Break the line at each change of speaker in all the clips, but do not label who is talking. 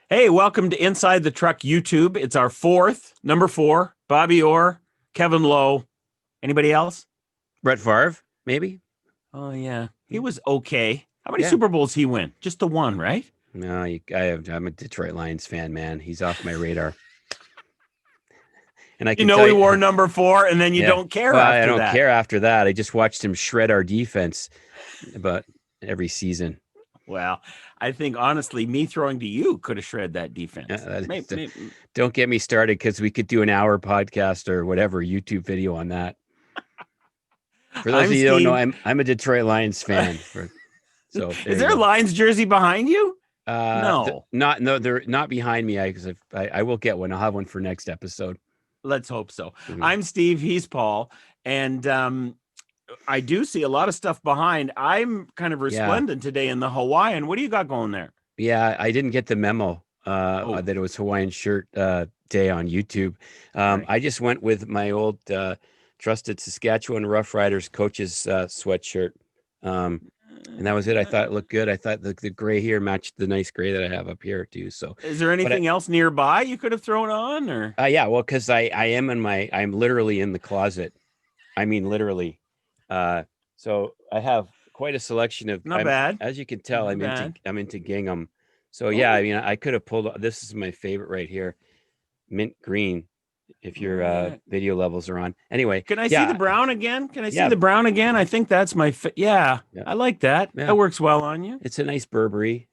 Hey, welcome to Inside the Truck YouTube. It's our number four. Bobby Orr, Kevin Lowe. Anybody else?
Brett Favre, maybe.
Oh yeah, he
Yeah.
was okay. How many
Yeah.
Super Bowls he win? Just the one, right?
No, I'm a Detroit Lions fan, man. He's off my radar, and I
You
can
know
tell
he
you,
wore number four, and then you
yeah.
don't care
Well, I
after
don't
that.
care after that. I just watched him shred our defense about every season.
Well, I think honestly, me throwing to you could have shred that defense. Maybe.
Don't get me started because we could do an hour podcast or whatever YouTube video on that. For those
I'm
of you who don't know,
Steve.
I'm a Detroit Lions fan. So there
Is
you
there a
go.
Lions jersey behind you? No.
Not no, they're not behind me. I will get one. I'll have one for next episode.
Let's hope so.
Mhm.
I'm Steve. He's Paul, and I do see a lot of stuff behind. I'm kind of
Yeah.
resplendent today in the Hawaiian. What do you got going there?
Yeah, I didn't get the memo
Oh,
that it was Hawaiian shirt day on YouTube.
sorry.
I just went with my old trusted Saskatchewan Rough Riders coach's sweatshirt. Um, and that was it. I thought it looked good. I thought the gray here matched the nice gray that I have up here too. So,
Is there
but
anything else nearby you could have thrown on, or
yeah, well, because I'm literally in the closet. I mean, literally. Uh, so I have quite a selection of.
not bad,
As you can tell,
not bad.
I'm into gingham. So yeah, I
Oh,
mean, I could have pulled. This is my favorite right here, mint green. If your
oh yeah.
video levels are on. Anyway,
Can I see the
yeah,
brown again? Can I see
yeah,
the brown again? I think that's my. Yeah,
yeah,
I like that.
yeah.
That works well on you.
It's a nice Burberry,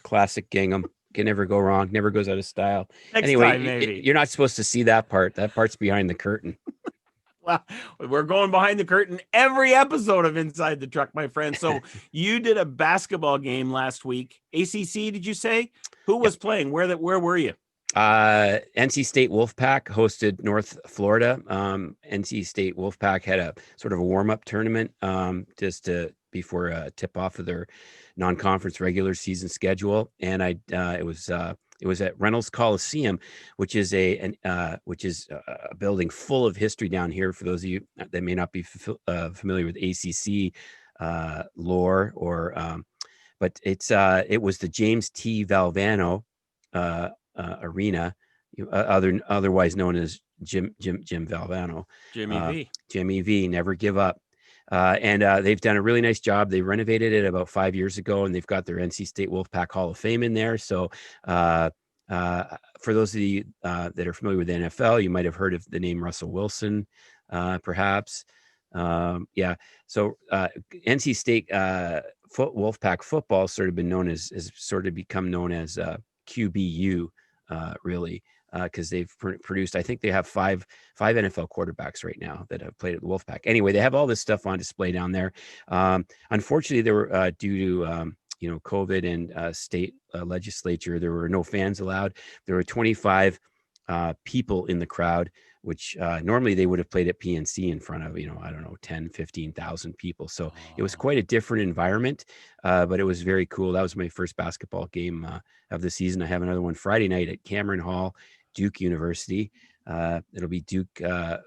classic gingham. Can never go wrong. Never goes out of style.
Next time,
Anyway,
maybe.
you're not supposed to see that part. That part's behind the curtain.
Well, we're going behind the curtain every episode of Inside the Truck, my friend. So you did a basketball game last week. ACC, did you say? Who was playing? Where were you?
NC State Wolfpack hosted North Florida. NC State Wolfpack had a sort of a warm-up tournament before a tip-off of their non-conference regular season schedule, and it was at Reynolds Coliseum, which is a building full of history down here. For those of you that may not be familiar with ACC lore, but it was the James T. Valvano arena, otherwise known as Jim Valvano,
Jimmy V.
Jimmy V. Never give up. And they've done a really nice job. They renovated it about 5 years ago, and they've got their NC State Wolfpack Hall of Fame in there. So for those of you that are familiar with the NFL, you might have heard of the name Russell Wilson, perhaps. Yeah. So NC State Wolfpack football sort of been known as sort of become known as QBU, really, because they've produced. I think they have five NFL quarterbacks right now that have played at the Wolfpack. Anyway, they have all this stuff on display down there. Unfortunately, there were due to COVID and state legislature, there were no fans allowed. There were 25 people in the crowd, which normally they would have played at PNC in front of, I don't know, 10, 15,000 people. So it was quite a different environment, but it was very cool. That was my first basketball game of the season. I have another one Friday night at Cameron Hall, Duke University. It'll be Duke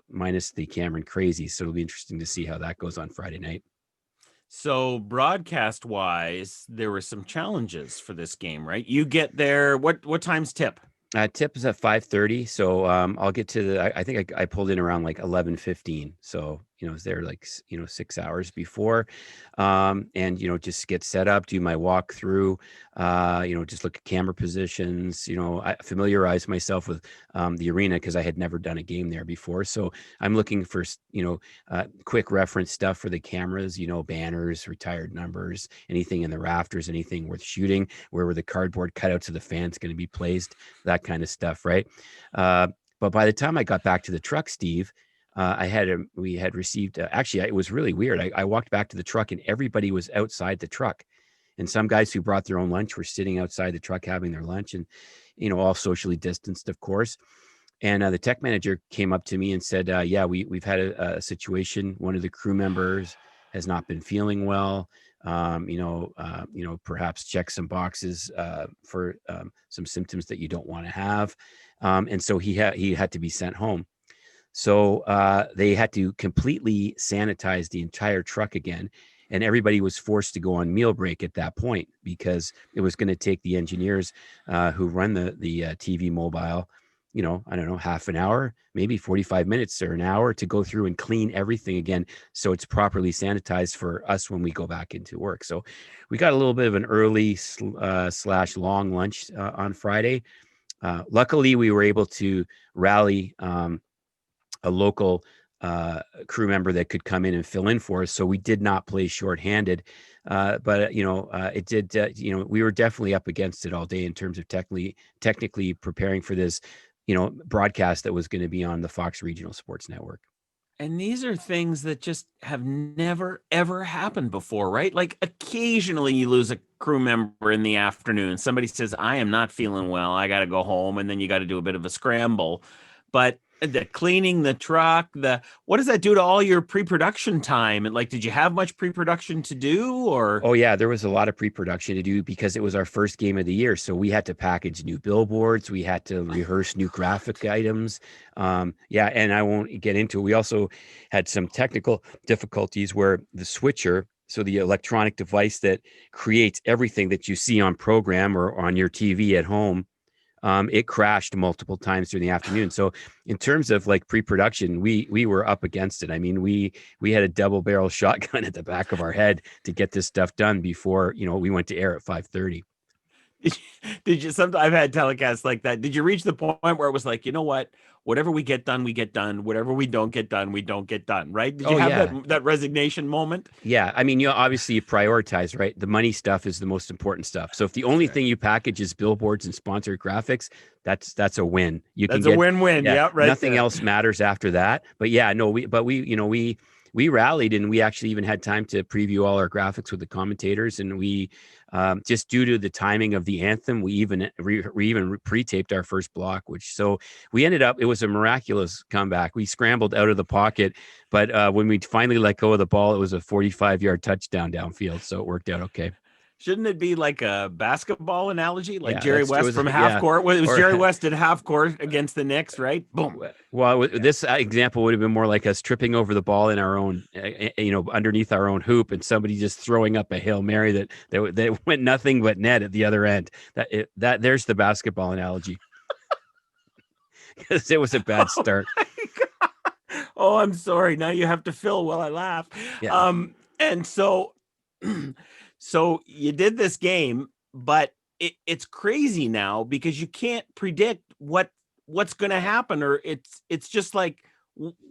minus the Cameron Crazy. So it'll be interesting to see how that goes on Friday night.
So broadcast wise, there were some challenges for this game, right? You get there. What time's tip?
Tip is at 5:30, so I'll get to the. I think I pulled in around like 11:15, so I was there like 6 hours before, and just get set up, do my walkthrough, just look at camera positions. I familiarize myself with the arena because I had never done a game there before, so I'm looking for quick reference stuff for the cameras, banners, retired numbers, anything in the rafters, anything worth shooting, where were the cardboard cutouts of the fans going to be placed, that kind of stuff, right? But by the time I got back to the truck, Steve, we had received, actually, it was really weird. I walked back to the truck and everybody was outside the truck. And some guys who brought their own lunch were sitting outside the truck having their lunch, and, all socially distanced, of course. And the tech manager came up to me and said, yeah, we've had a situation. One of the crew members has not been feeling well. Perhaps check some boxes for some symptoms that you don't want to have. And so he had to be sent home. So they had to completely sanitize the entire truck again. and everybody was forced to go on meal break at that point because it was going to take the engineers who run the TV mobile, I don't know, half an hour, maybe 45 minutes or an hour to go through and clean everything again so it's properly sanitized for us when we go back into work. So we got a little bit of an early slash long lunch on Friday. Luckily, we were able to rally a local crew member that could come in and fill in for us. So we did not play shorthanded. But it did, we were definitely up against it all day in terms of technically preparing for this, broadcast that was going to be on the Fox Regional Sports Network.
And these are things that just have never, ever happened before, right? Like occasionally you lose a crew member in the afternoon. Somebody says, I am not feeling well. I got to go home. And then you got to do a bit of a scramble. But the cleaning the truck, what does that do to all your pre-production time? And like, did you have much pre-production to do or?
Oh yeah, there was a lot of pre-production to do because it was our first game of the year. So we had to package new billboards. We had to rehearse new graphic items. And I won't get into it. We also had some technical difficulties where the switcher, so the electronic device that creates everything that you see on program or on your TV at home, it crashed multiple times during the afternoon. So in terms of like pre-production, we were up against it. I mean, we had a double barrel shotgun at the back of our head to get this stuff done before, we went to air at 5:30.
Did you sometimes I've had telecasts like that. Did you reach the point where it was like, you know what? Whatever we get done, we get done. Whatever we don't get done, we don't get done. Right? Did you
Oh
have
yeah.
that resignation moment?
Yeah. I mean, obviously you prioritize, right? The money stuff is the most important stuff. So if the only thing you package is billboards and sponsored graphics, that's a win. You can
That's a win-win.
yeah,
Yeah, right.
nothing
there.
else matters after that. But yeah, no, we rallied and we actually even had time to preview all our graphics with the commentators. And we, just due to the timing of the anthem, we even pre-taped our first block, so we ended up, it was a miraculous comeback. We scrambled out of the pocket, but when we finally let go of the ball, it was a 45-yard touchdown downfield. So it worked out okay.
Shouldn't it be like a basketball analogy, like
Yeah,
Jerry
it
West
was,
from half
yeah.
court? It was
Or
Jerry West at half court against the Knicks, right? Boom.
well, this example would have been more like us tripping over the ball in our own, underneath our own hoop, and somebody just throwing up a Hail Mary that went nothing but net at the other end. There's the basketball analogy. Because it was a bad start.
Oh, I'm sorry. Now you have to fill while I laugh.
Yeah.
And so so you did this game, but it's crazy now because you can't predict what's going to happen, or it's just like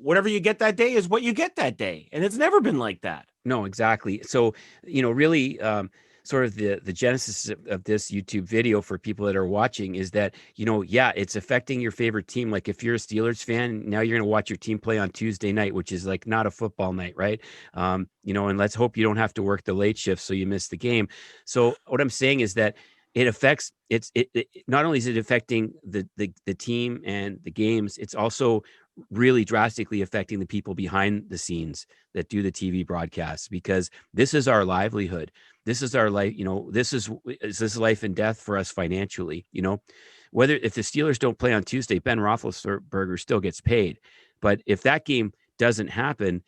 whatever you get that day is what you get that day, and it's never been like that.
No, exactly. So, really, sort of the genesis of this YouTube video for people that are watching is that, yeah, it's affecting your favorite team. Like if you're a Steelers fan, now you're going to watch your team play on Tuesday night, which is like not a football night, right? And let's hope you don't have to work the late shift so you miss the game. So what I'm saying is that it affects it not only is it affecting the team and the games, it's also really drastically affecting the people behind the scenes that do the TV broadcasts, because this is our livelihood. This is our life. This is life and death for us financially. Whether if the Steelers don't play on Tuesday, Ben Roethlisberger still gets paid. But if that game doesn't happen,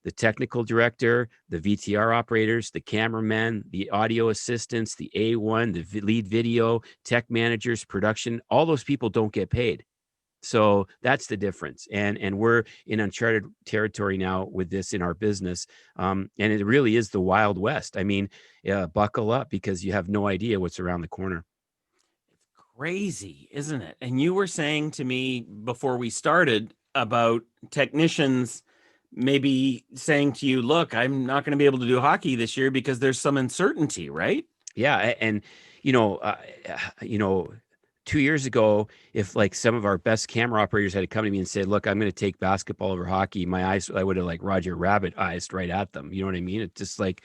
the technical director, the VTR operators, the cameramen, the audio assistants, the A1, the lead video, tech managers, production, all those people don't get paid. So that's the difference. And we're in uncharted territory now with this in our business. And it really is the Wild West. I mean, buckle up because you have no idea what's around the corner.
Crazy, isn't it? And you were saying to me before we started about technicians maybe saying to you, look, I'm not going to be able to do hockey this year because there's some uncertainty, right?
Yeah. And, you know, 2 years ago, if like some of our best camera operators had come to me and said, look, I'm going to take basketball over hockey, I would have like Roger Rabbit eyes right at them. You know what I mean? It's just like,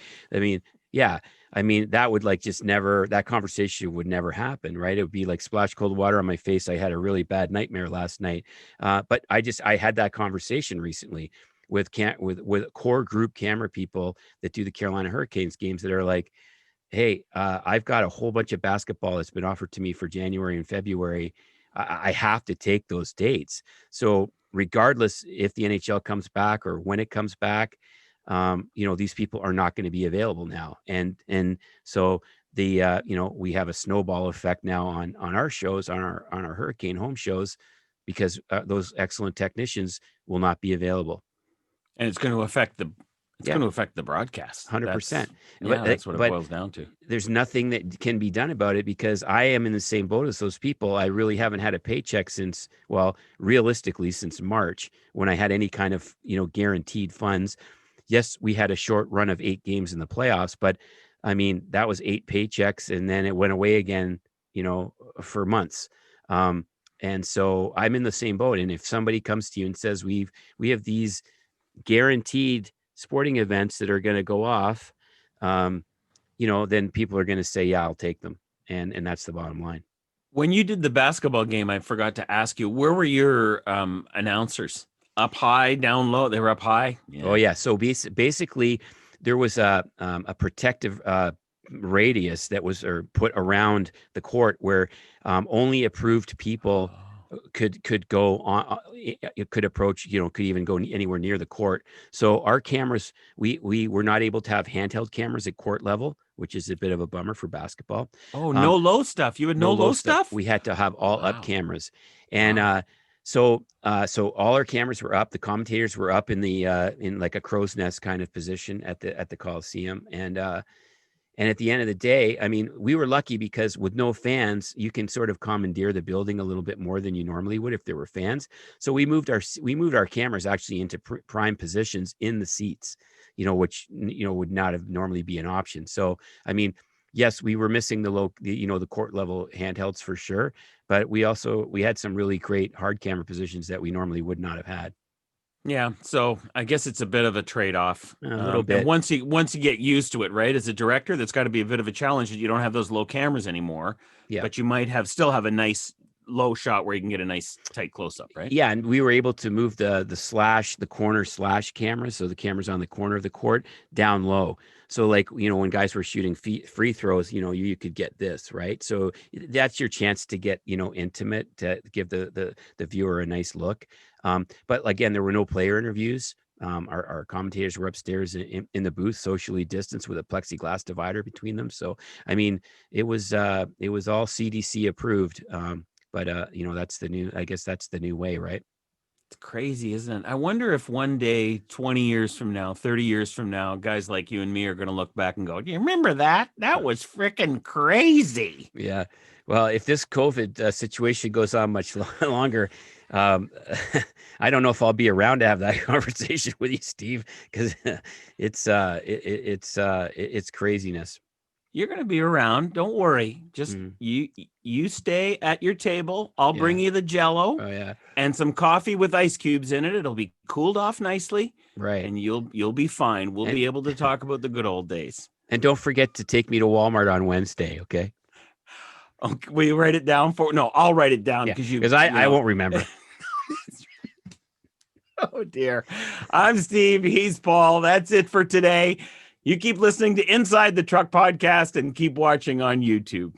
yeah, that would like just never, that conversation would never happen, right? It would be like splash cold water on my face. I had a really bad nightmare last night. But I had that conversation recently with core group camera people that do the Carolina Hurricanes games that are like, hey, I've got a whole bunch of basketball that's been offered to me for January and February. I have to take those dates. So regardless if the NHL comes back or when it comes back, these people are not going to be available now. And so the we have a snowball effect now on our shows, on our hurricane home shows, because those excellent technicians will not be available.
And it's going to affect the
Yeah,
broadcast.
100%.
That's what it
But
boils down to.
there's nothing that can be done about it, because I am in the same boat as those people. I really haven't had a paycheck since, well, realistically, since March, when I had any kind of, guaranteed funds. Yes, we had a short run of 8 games in the playoffs, but I mean, that was 8 paychecks, and then it went away again, for months. And so I'm in the same boat. And if somebody comes to you and says, we have these guaranteed sporting events that are going to go off, then people are going to say, yeah, I'll take them. And that's the bottom line.
When you did the basketball game, I forgot to ask you, where were your announcers? Up high, down low? They were up high?
Yeah. Oh, yeah. So basically, there was a protective radius that was put around the court where only approved people could go on. It could approach, could even go anywhere near the court. So our cameras, we were not able to have handheld cameras at court level, which is a bit of a bummer for basketball.
Oh, no low stuff. You had no low stuff?
We had to have all up cameras. And so all our cameras were up. The commentators were up in the in like a crow's nest kind of position at the Coliseum. And at the end of the day, I mean, we were lucky because with no fans, you can sort of commandeer the building a little bit more than you normally would if there were fans. So we moved our cameras actually into prime positions in the seats, which would not have normally be an option. So I mean, yes, we were missing the court level handhelds for sure, but we had some really great hard camera positions that we normally would not have had.
Yeah, so I guess it's a bit of a trade-off.
A little bit.
And once you get used to it, right? As a director, that's got to be a bit of a challenge that you don't have those low cameras anymore.
Yeah.
But you might still have a nice low shot where you can get a nice tight close-up, right?
Yeah, and we were able to move the corner slash cameras, so the cameras on the corner of the court, down low. So like, when guys were shooting free throws, you could get this, right? So that's your chance to get, intimate, to give the viewer a nice look. But again, there were no player interviews. Our commentators were upstairs in the booth, socially distanced with a plexiglass divider between them. So, I mean, it was all CDC approved. But that's the new way, right?
It's crazy, isn't it? I wonder if one day, 20 years from now, 30 years from now, guys like you and me are going to look back and go, do you remember that? That was freaking crazy.
Yeah. Well, if this COVID situation goes on much longer, I don't know if I'll be around to have that conversation with you, Steve, because it's craziness.
You're going to be around. Don't worry. Just you stay at your table. I'll bring you the Jell-O.
Oh, yeah.
And some coffee with ice cubes in it. It'll be cooled off nicely.
Right.
And you'll be fine. We'll be able to talk about the good old days.
And don't forget to take me to Walmart on Wednesday, okay?
Okay, will you write it down for? No, I'll write it down because
I won't remember.
Oh dear. I'm Steve. He's Paul. That's it for today. You keep listening to Inside the Truck Podcast and keep watching on YouTube.